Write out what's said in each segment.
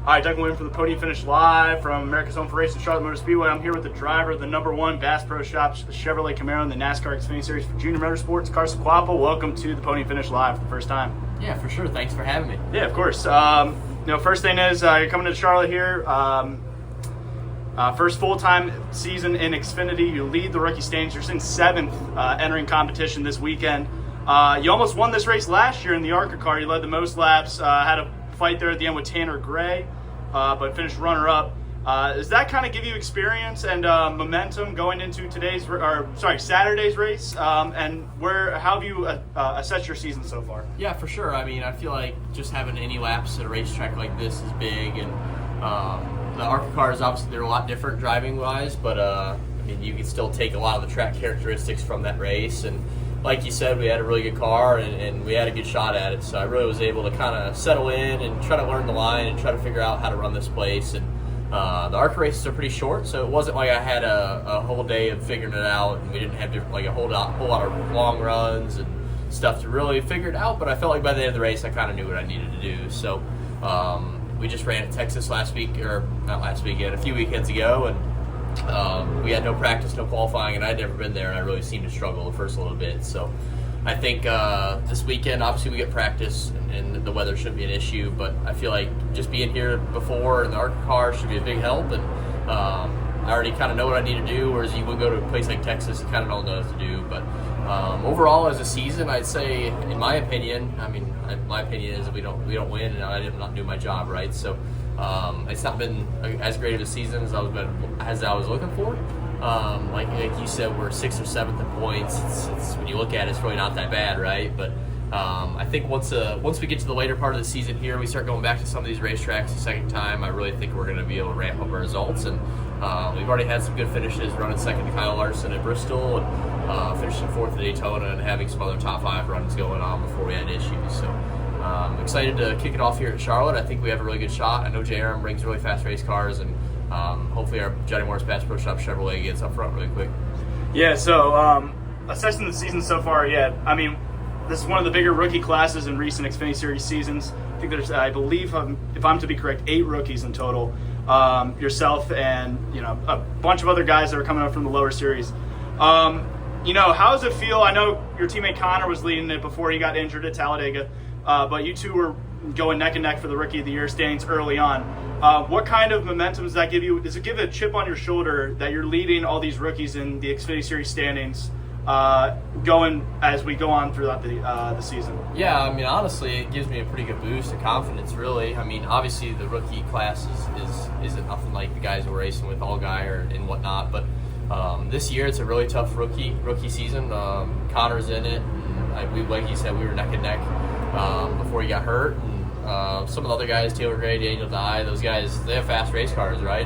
Hi, Declan Wayman from the Podium Finish live from America's Home for Racing, Charlotte Motor Speedway. I'm here with the driver of the #1 Bass Pro Shop, the Chevrolet Camaro in the NASCAR Xfinity Series for JR Motorsports, Carson Kvapil. Welcome to the Podium Finish live for the first time. Yeah, for sure. Thanks for having me. Yeah, of course. First thing is you're coming to Charlotte here. First full-time season in Xfinity. You lead the rookie standings. You're in 7th entering competition this weekend. You almost won this race last year in the ARCA car. You led the most laps, had a fight there at the end with Tanner Gray, but finished runner-up. Does that kind of give you experience and momentum going into Saturday's race? How have you assessed your season so far? Yeah, for sure. I mean, I feel like just having any laps at a racetrack like this is big, and the ARCA cars, obviously, they're a lot different driving-wise, but I mean, you can still take a lot of the track characteristics from that race. And like you said, we had a really good car, and we had a good shot at it. So I really was able to kind of settle in and try to learn the line and try to figure out how to run this place. And the ARCA races are pretty short, so it wasn't like I had a whole day of figuring it out, and we didn't have a whole lot of long runs and stuff to really figure it out. But I felt like by the end of the race, I kind of knew what I needed to do. So we just ran at Texas a few weekends ago, and we had no practice, no qualifying, and I'd never been there, and I really seemed to struggle the first little bit. So I think this weekend, obviously, we get practice, and the weather shouldn't be an issue, but I feel like just being here before in the ARCA car should be a big help, and I already kind of know what I need to do, whereas you would go to a place like Texas, you kind of don't know what to do. But overall, as a season, I'd say, in my opinion, my opinion is that we don't win, and I did not do my job, right? So it's not been as great of a season as I was looking for. Like you said, we're 6th or 7th in points. It's when you look at it, it's really not that bad, right? But I think once we get to the later part of the season here, we start going back to some of these racetracks the second time, I really think we're going to be able to ramp up our results. And we've already had some good finishes, running second to Kyle Larson at Bristol, and finishing 4th at Daytona, and having some other top 5 runs going on before we had issues. So I'm excited to kick it off here at Charlotte. I think we have a really good shot. I know JR brings really fast race cars, and hopefully our JR Motorsports Bass Pro Shop Chevrolet gets up front really quick. Yeah, so assessing the season so far, this is one of the bigger rookie classes in recent Xfinity Series seasons. I think there's, I believe, if I'm to be correct, 8 rookies in total. Yourself and a bunch of other guys that are coming up from the lower series. How does it feel? I know your teammate Connor was leading it before he got injured at Talladega, but you two were going neck and neck for the Rookie of the Year standings early on. What kind of momentum does that give you? Does it give a chip on your shoulder that you're leading all these rookies in the Xfinity Series standings going as we go on throughout the season? Yeah, I mean, honestly, it gives me a pretty good boost of confidence, really. I mean, obviously, the rookie class isn't nothing like the guys we're racing with, Allgaier and whatnot, but this year it's a really tough rookie season. Connor's in it, and like you said, we were neck and neck before he got hurt. And some of the other guys, Taylor Gray, Daniel Dye, those guys, they have fast race cars, right?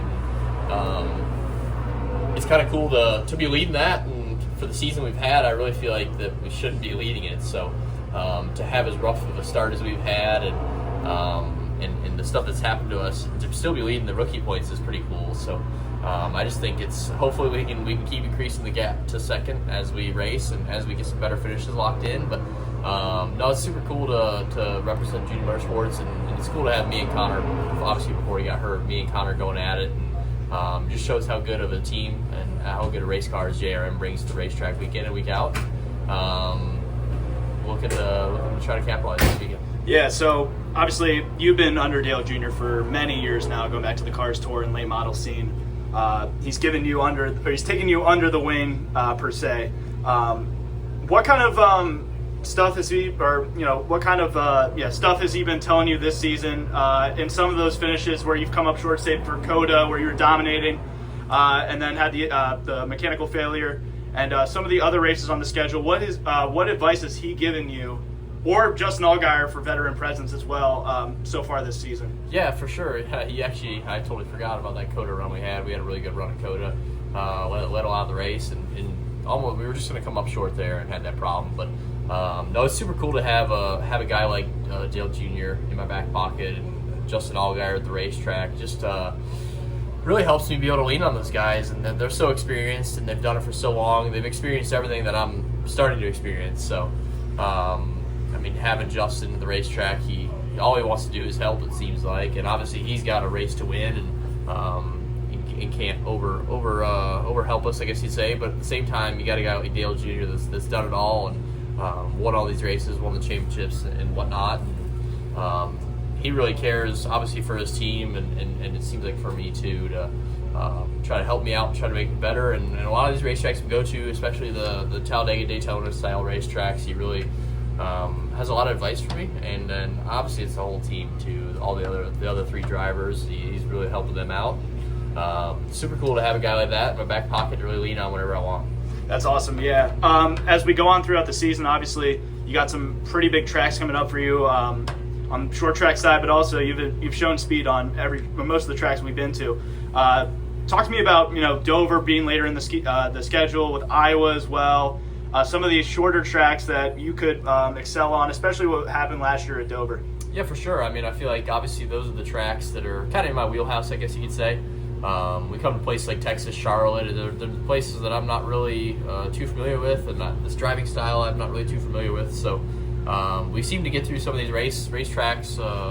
It's kind of cool to be leading that, and for the season we've had, I really feel like that we shouldn't be leading it. So to have as rough of a start as we've had, and the stuff that's happened to us, to still be leading the rookie points is pretty cool. So I just think hopefully we can keep increasing the gap to second as we race and as we get some better finishes locked in. But no, it's super cool to represent JR Motorsports, and it's cool to have me and Connor, obviously before he got hurt, me and Connor going at it, and just shows how good of a team and how good a race cars JRM brings to the racetrack week in and week out. Looking to try to capitalize this weekend. Yeah, so obviously you've been under Dale Jr. for many years now, going back to the Cars Tour and late model scene. He's taken you under the wing per se. What kind of stuff has he, stuff has he been telling you this season in some of those finishes where you've come up short, say for Coda, where you were dominating, and then had the mechanical failure, and some of the other races on the schedule? What advice has he given you, or Justin Allgaier for veteran presence as well, so far this season? Yeah, for sure. I totally forgot about that Coda run we had. We had a really good run at Coda. Let out of the race, and almost we were just going to come up short there and had that problem. But no, it's super cool to have a guy like Dale Jr. in my back pocket, and Justin Allgaier at the racetrack. Just really helps me be able to lean on those guys, and they're so experienced, and they've done it for so long. They've experienced everything that I'm starting to experience. So, I mean, having Justin at the racetrack, he all he wants to do is help, it seems like, and obviously he's got a race to win, and he can't over help us, I guess you'd say. But at the same time, you got a guy like Dale Jr. that's done it all and won all these races, won the championships and whatnot. And, he really cares, obviously, for his team, and it seems like for me too, to try to help me out, try to make it better. And a lot of these racetracks we go to, especially the Talladega Daytona style racetracks, he really has a lot of advice for me. And then obviously it's the whole team too, all the other 3 drivers. He's really helping them out. Super cool to have a guy like that in my back pocket to really lean on whenever I want. That's awesome, yeah. As we go on throughout the season, obviously you got some pretty big tracks coming up for you. On the short track side, but also you've shown speed on most of the tracks we've been to. Talk to me about Dover being later in the schedule, with Iowa as well. Some of these shorter tracks that you could excel on, especially what happened last year at Dover. Yeah, for sure. I mean, I feel like obviously those are the tracks that are kind of in my wheelhouse, I guess you could say. We come to places like Texas, Charlotte. They're places that I'm not really too familiar with, and this driving style I'm not really too familiar with. So we seem to get through some of these racetracks,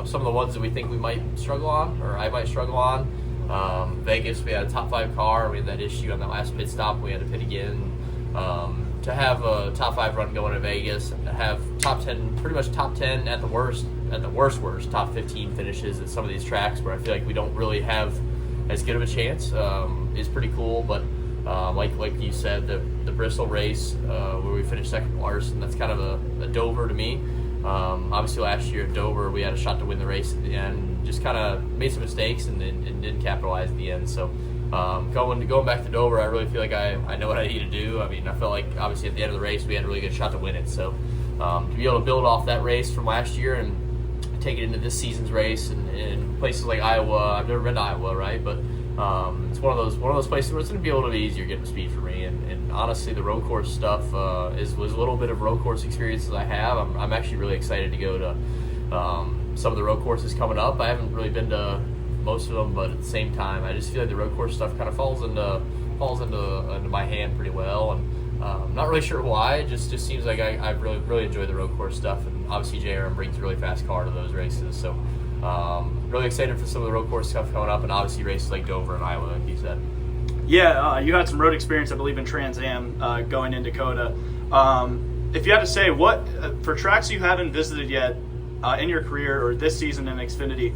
some of the ones that we think we might struggle on, or I might struggle on. Vegas, we had a top 5 car. We had that issue on that last pit stop. We had to pit again. To have a top 5 run going to Vegas, and to have top 10, pretty much top 10 at the worst, top 15 finishes at some of these tracks where I feel like we don't really have as good of a chance, is pretty cool. But like you said, the Bristol race where we finished second to Larson, that's kind of a Dover to me. Obviously last year at Dover we had a shot to win the race at the end, just kind of made some mistakes and didn't capitalize at the end. So going back to Dover, I really feel like I know what I need to do. I mean, I felt like obviously at the end of the race we had a really good shot to win it. So to be able to build off that race from last year and take it into this season's race, and in places like Iowa, I've never been to Iowa, right? But it's one of those places where it's going to be a little bit easier getting speed for me. And honestly, the road course stuff was a little bit of road course experiences I have. I'm actually really excited to go to some of the road courses coming up. I haven't really been to most of them, but at the same time, I just feel like the road course stuff kind of falls into my hand pretty well. And I'm not really sure why. It just seems like I really enjoy the road course stuff. And obviously, JR brings a really fast car to those races. So really excited for some of the road course stuff coming up, and obviously races like Dover and Iowa, like you said. Yeah, you had some road experience, I believe, in Trans Am going in Dakota. If you had to say, what for tracks you haven't visited yet in your career or this season in Xfinity,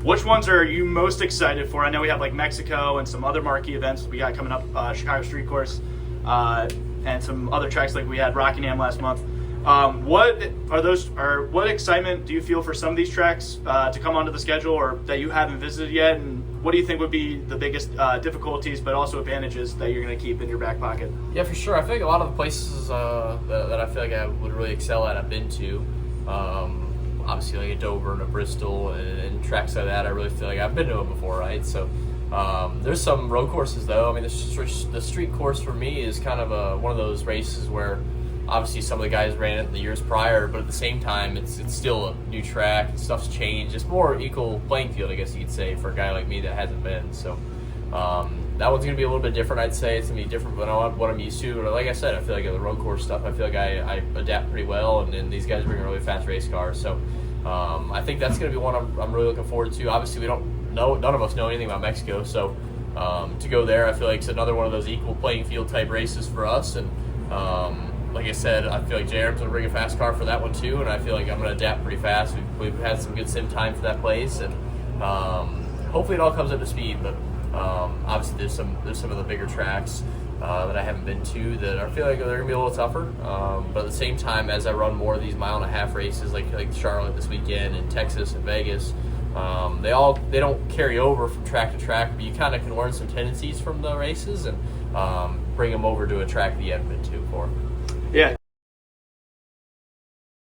which ones are you most excited for? I know we have like Mexico and some other marquee events we got coming up, Chicago Street Course, and some other tracks like we had Rockingham last month. What excitement do you feel for some of these tracks to come onto the schedule, or that you haven't visited yet? And what do you think would be the biggest difficulties, but also advantages that you're going to keep in your back pocket? Yeah, for sure. I feel like a lot of the places that I feel like I would really excel at, I've been to. Obviously, like a Dover and a Bristol and tracks like that, I really feel like I've been to them before, right? So there's some road courses, though. I mean, the street course for me is kind of one of those races where obviously some of the guys ran it the years prior, but at the same time, it's still a new track. Stuff's changed. It's more equal playing field, I guess you could say, for a guy like me that hasn't been. So that one's going to be a little bit different, I'd say. It's going to be different than what I'm used to. But like I said, I feel like the road course stuff, I feel like I adapt pretty well, and these guys bring a really fast race car. So I think that's going to be one I'm really looking forward to. Obviously, none of us know anything about Mexico, so to go there, I feel like it's another one of those equal playing field type races for us. And like I said, I feel like JR's going to bring a fast car for that one too, and I feel like I'm going to adapt pretty fast. We've had some good sim time for that place, and hopefully it all comes up to speed. But obviously there's some of the bigger tracks that I haven't been to that I feel like they're going to be a little tougher. But at the same time, as I run more of these 1.5 mile races like Charlotte this weekend and Texas and Vegas, they don't carry over from track to track, but you kind of can learn some tendencies from the races and bring them over to a track that you haven't been to before. Yeah.